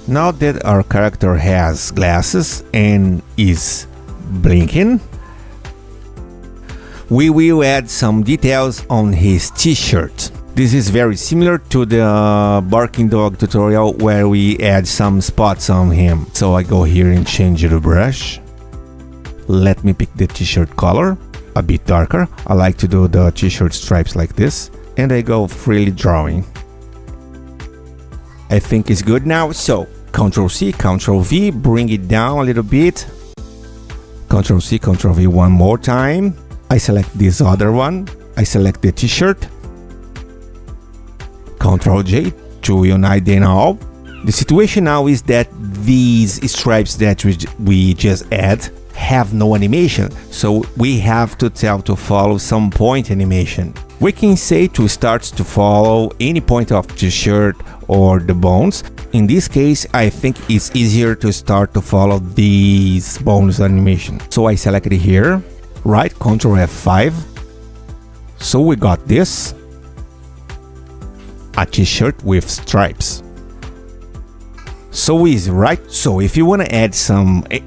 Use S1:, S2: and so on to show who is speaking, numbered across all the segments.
S1: Now that our character has glasses and is blinking, we will add some details on his t-shirt. This is very similar to the barking dog tutorial where we add some spots on him. So I go here and change the brush. Let me pick the t-shirt color, a bit darker. I like to do the t-shirt stripes like this. And I go freely drawing. I think it's good now, so Ctrl C, Ctrl V, bring it down a little bit. Ctrl C, Ctrl V one more time. I select this other one. I select the t-shirt. Ctrl J to unite them all. The situation now is that these stripes that we just add have no animation, so we have to tell to follow some point animation. We can say to start to follow any point of the shirt or the bones. In this case, I think it's easier to start to follow these bones animation. So I select it here, right, Ctrl F5. So we got this, a t-shirt with stripes. So easy, right? So if you want to add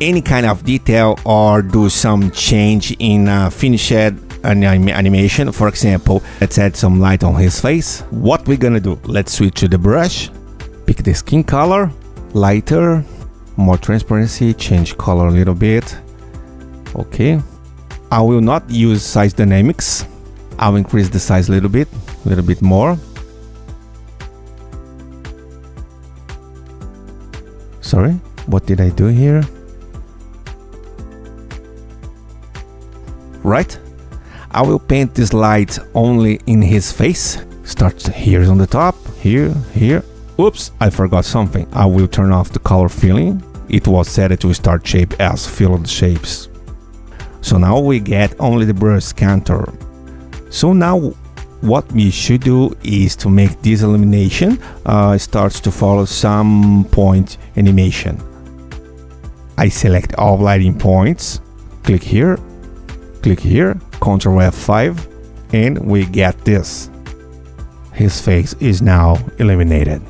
S1: any kind of detail or do some change in finished animation, for example, let's add some light on his face. What we're gonna do? Let's switch to the brush, pick the skin color, lighter, more transparency, change color a little bit. Okay. I will not use size dynamics. I'll increase the size a little bit more. Sorry, what did I do here? Right? I will paint this light only in his face. Start here on the top, here. Oops, I forgot something. I will turn off the color filling. It was set to start shape as filled shapes. So now we get only the brush contour. So now what we should do is to make this illumination starts to follow some point animation. I select all lighting points, click here, Ctrl F5, and we get this. His face is now illuminated.